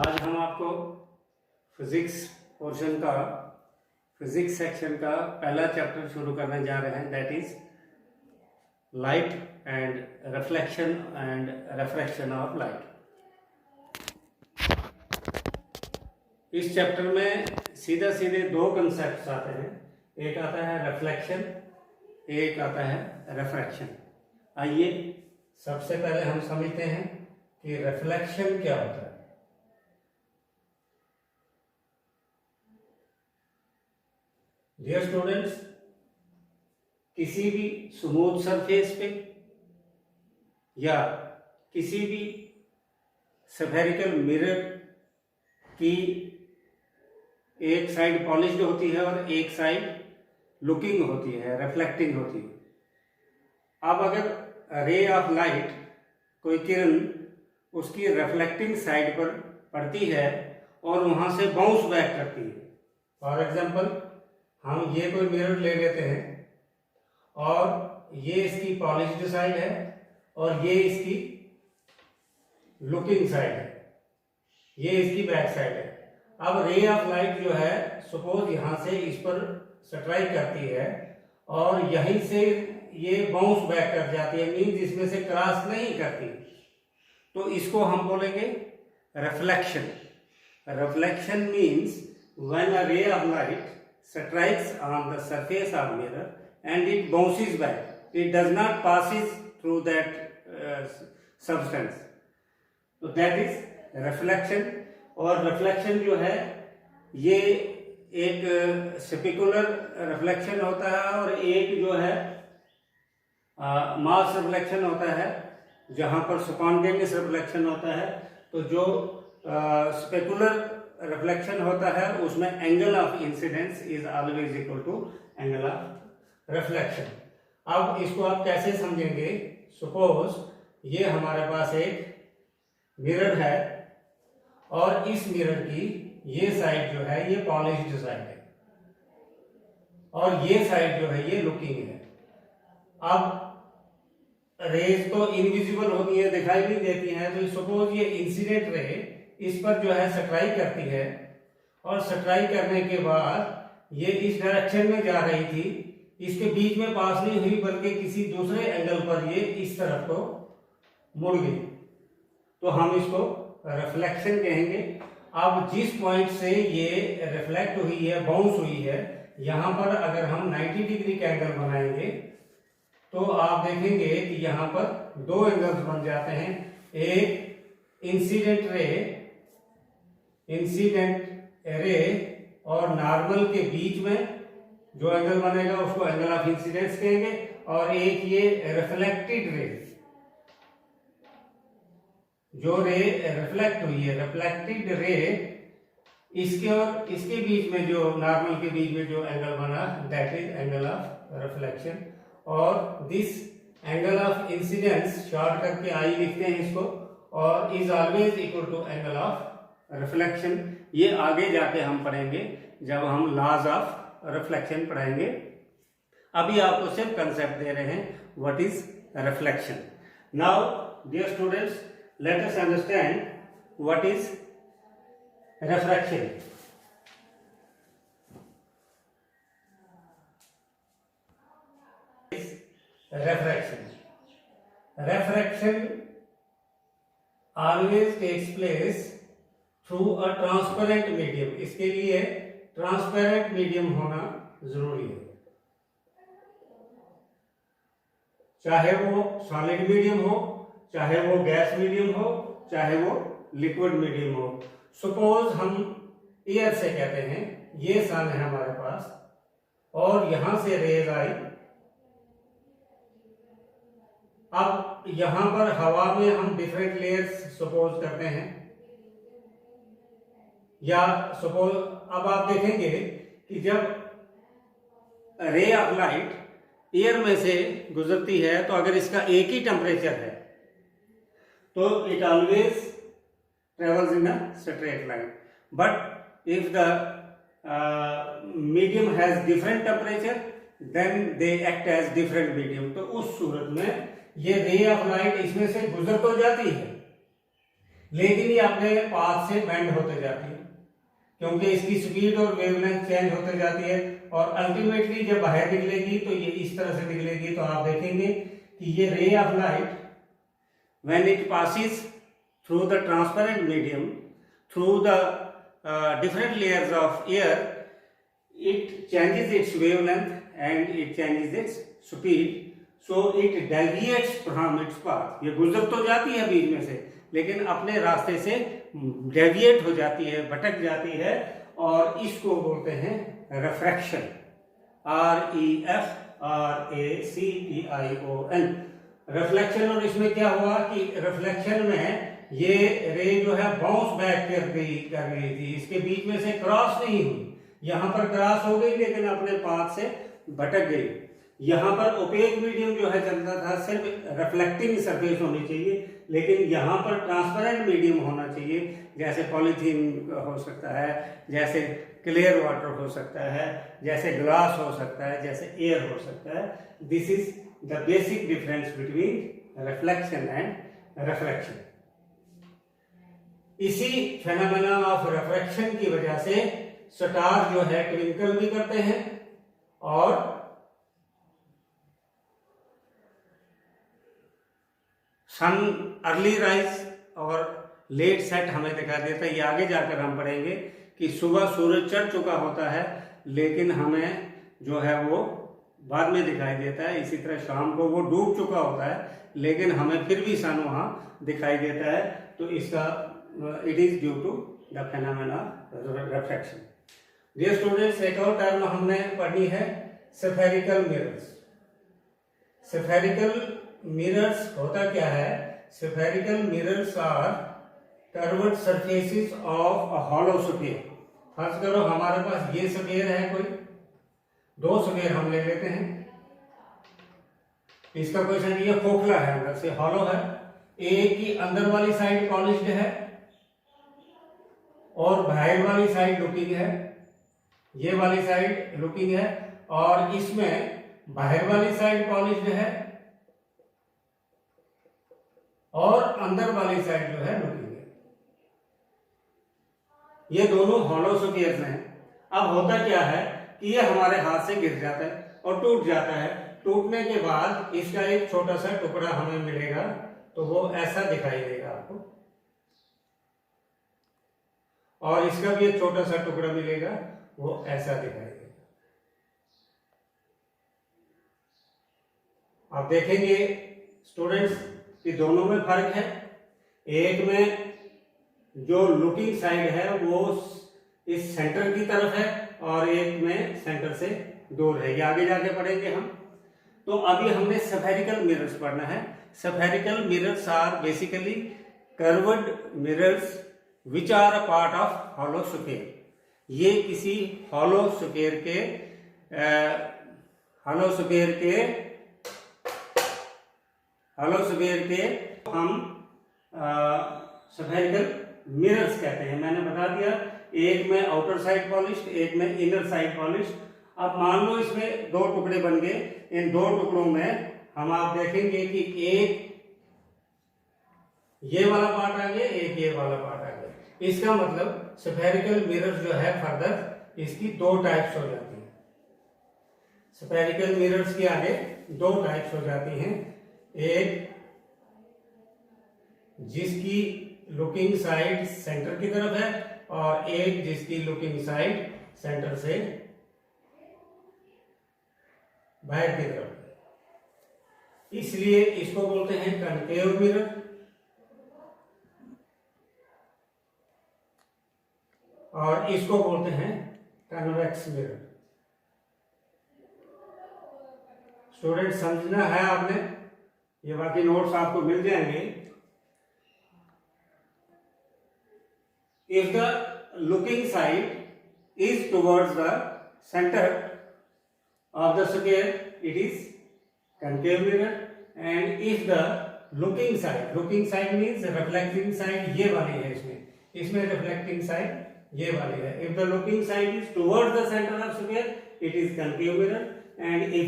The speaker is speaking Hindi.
आज हम आपको फिजिक्स पोर्शन का फिजिक्स सेक्शन का पहला चैप्टर शुरू करने जा रहे हैं, that is light and reflection of light. इस चैप्टर में सीधे सीधे दो कंसेप्ट आते हैं, एक आता है रिफ्लेक्शन, एक आता है रिफ्रैक्शन। आइए सबसे पहले हम समझते हैं कि रिफ्लेक्शन क्या होता है। डियर स्टूडेंट्स, किसी भी स्मूथ सरफेस पे या किसी भी स्फेरिकल मिरर की एक साइड पॉलिश्ड होती है और एक साइड लुकिंग होती है, रिफ्लेक्टिंग होती है। अब अगर रे ऑफ लाइट, कोई किरण उसकी रिफ्लेक्टिंग साइड पर पड़ती है और वहां से बाउंस बैक करती है, फॉर एग्जाम्पल हम ये कोई मिरर ले लेते हैं और ये इसकी पॉलिश्ड साइड है और ये इसकी लुकिंग साइड है, ये इसकी बैक साइड है। अब रे ऑफ लाइट जो है, सपोज यहां से इस पर स्ट्राइक करती है और यहीं से ये बाउंस बैक कर जाती है, मीन्स इसमें से क्रॉस नहीं करती, तो इसको हम बोलेंगे reflection. Reflection means when a ray of light strikes on the surface of mirror and it bounces back, it does not passes through that substance, so that is reflection। और रिफ्लेक्शन जो है ये एक स्पेकुलर रिफ्लेक्शन होता है और एक जो है मास रिफ्लेक्शन होता है, जहां पर स्पॉन्टेनियस रिफ्लेक्शन होता है। तो जो स्पेकुलर रिफ्लेक्शन होता है उसमें angle of incidence is always equal to angle of reflection. अब इसको आप कैसे समझेंगे? सपोज ये हमारे पास एक मिरर है और इस मिरर की ये साइड जो है ये पॉलिश्ड साइड है और ये साइड जो है ये लुकिंग है। अब रेज तो इनविजिबल होती है, दिखाई नहीं देती हैं, तो सपोज ये इंसिडेंट रे इस पर जो है स्ट्राइक करती है और स्ट्राइक करने के बाद ये इस डायरेक्शन में जा रही थी, इसके बीच में पास नहीं हुई बल्कि किसी दूसरे एंगल पर ये इस तरफ को मुड़ गई, तो हम इसको रिफ्लेक्शन कहेंगे। अब जिस पॉइंट से ये रिफ्लेक्ट हुई है, बाउंस हुई है, यहां पर अगर हम 90 डिग्री का एंगल बनाएंगे तो आप देखेंगे कि यहां पर दो एंगल्स बन जाते हैं। एक इंसिडेंट रे और नॉर्मल के बीच में जो एंगल बनेगा उसको एंगल ऑफ इंसिडेंस कहेंगे, और एक ये रिफ्लेक्टेड रे, जो रे रिफ्लेक्ट हुई है, रिफ्लेक्टेड रे, इसके और इसके बीच में जो नॉर्मल के बीच में जो एंगल बना, that is angle of reflection. और this angle of incidence short करके आई लिखते हैं इसको, और is always equal to angle of reflection. ये आगे जाके हम पढ़ेंगे जब हम लॉज ऑफ रिफ्लेक्शन पढ़ेंगे। अभी आपको सिर्फ कंसेप्ट दे रहे हैं what is reflection. Now dear students, let us understand what is refraction. Refraction always takes place through a transparent medium। इसके लिए ट्रांसपेरेंट मीडियम होना जरूरी है, चाहे वो सॉलिड मीडियम हो, चाहे वो गैस मीडियम हो, चाहे वो लिक्विड मीडियम हो। सपोज हम एयर से कहते हैं, ये सन है हमारे पास और यहां से रेज आई, अब यहां पर हवा में हम डिफरेंट लेयर्स सपोज करते हैं, या सपोज अब आप देखेंगे कि जब रे ऑफ लाइट एयर में से गुजरती है तो अगर इसका एक ही टेम्परेचर है तो it always travels in a straight line, but if the medium has different temperature then they act as different medium. तो उस सूरत में ये रे ऑफ लाइट इसमें से गुजर तो जाती है लेकिन ये अपने पाथ से बेंड होते जाती है, क्योंकि इसकी स्पीड और वेवलेंथ चेंज होते जाती है, और अल्टीमेटली जब बाहर निकलेगी तो ये इस तरह से निकलेगी। तो आप देखेंगे कि ये ray of light when it passes through the transparent medium, through the different layers of air, it changes its wavelength and it changes its speed, so it deviates from its path। ये गुजर तो जाती है बीच में से, लेकिन अपने रास्ते से डेविएट हो जाती है, भटक जाती है, और इसको बोलते हैं रिफ्रैक्शन। REFRACTION, reflection. और इसमें क्या हुआ कि रिफ्लेक्शन में ये रे जो है बाउंस बैक कर गई थी, इसके बीच में से क्रॉस नहीं हुई, यहां पर क्रॉस हो गई लेकिन अपने पाथ से भटक गई। यहां पर ओपेक मीडियम जो है चलता था, सिर्फ रिफ्लेक्टिंग सरफेस होनी चाहिए, लेकिन यहां पर ट्रांसपेरेंट मीडियम होना चाहिए, जैसे पॉलीथीन हो सकता है, जैसे क्लियर वाटर हो सकता है, जैसे ग्लास हो सकता है, जैसे एयर हो सकता है। This is the basic difference between reflection and refraction. इसी फेनोमेना ऑफ रिफ्रैक्शन की वजह से स्टार जो है ट्विंकल भी करते हैं, और सन अर्ली राइज और लेट सेट हमें दिखाई देता है। ये आगे जाकर हम पढ़ेंगे कि सुबह सूरज चढ़ चुका होता है, लेकिन हमें जो है वो बाद में दिखाई देता है। इसी तरह शाम को वो डूब चुका होता है, लेकिन हमें फिर भी सन वहां दिखाई देता है। तो इसका it is due to the phenomena refraction। Dear students, एक और टर्म हमने पढ़ी है spherical mirrors। spherical mirrors होता क्या है? spherical mirrors are curved surfaces of a hollow sphere। फर्ज करो हमारे पास ये स्फीयर है, कोई दो स्फीयर हम ले लेते हैं। इसका क्वेश्चन ये खोखला है, अंदर से हॉलो है, एक की अंदर वाली साइड पॉलिश्ड है और बाहर वाली साइड लुकिंग है, ये वाली साइड लुकिंग है, और इसमें बाहर वाली साइड पॉलिश्ड है और अंदर वाली साइड जो है लुकिंग है। ये दोनों हॉलो स्फीयर्स हैं। अब होता क्या है कि ये हमारे हाथ से गिर जाता है और टूट जाता है। टूटने के बाद इसका एक छोटा सा टुकड़ा हमें मिलेगा, तो वो ऐसा दिखाई देगा आपको, और इसका भी एक छोटा सा टुकड़ा मिलेगा, वो ऐसा दिखाई देगा। आप देखेंगे स्टूडेंट्स कि दोनों में फर्क है। एक में जो लुकिंग साइड है वो इस सेंटर की तरफ है, और एक में सेंटर से दूर है। ये आगे जाके पढ़ेंगे हम। तो अभी हमने स्फेरिकल मिरर्स पढ़ना है। Spherical mirrors are basically curved mirrors which are a part of hollow sphere. ये किसी हॉलो स्फीयर के हम स्फेरिकल मिरर्स कहते हैं। मैंने बता दिया, एक में आउटर साइड पॉलिश्ड, एक में इनर साइड पॉलिश्ड। अब मान लो इसमें दो टुकड़े बन गए, इन दो टुकड़ों में हम आप देखेंगे कि एक ये वाला पार्ट आ गया, एक ये वाला पार्ट आ गया। इसका मतलब स्फेरिकल मिरर जो है फर्दर इसकी दो टाइप्स हो जाती हैं। स्फेरिकल मिरर्स के आगे दो टाइप्स हो जाती हैं, एक जिसकी लुकिंग साइड सेंटर की तरफ है और एक जिसकी लुकिंग साइड सेंटर से बाहर की तरफ है। इसलिए इसको बोलते हैं कनकेव मिरर, और इसको बोलते हैं कन्वेक्स मिरर। स्टूडेंट समझना है आपने, ये बाकी नोट्स आपको मिल जाएंगे। If the looking side is towards the center of the sphere, it is concave mirror, and if the looking side means reflecting side ये वाली है, इसमें reflecting side ये वाली है। If the looking side is towards the center of sphere, it is concave mirror, and if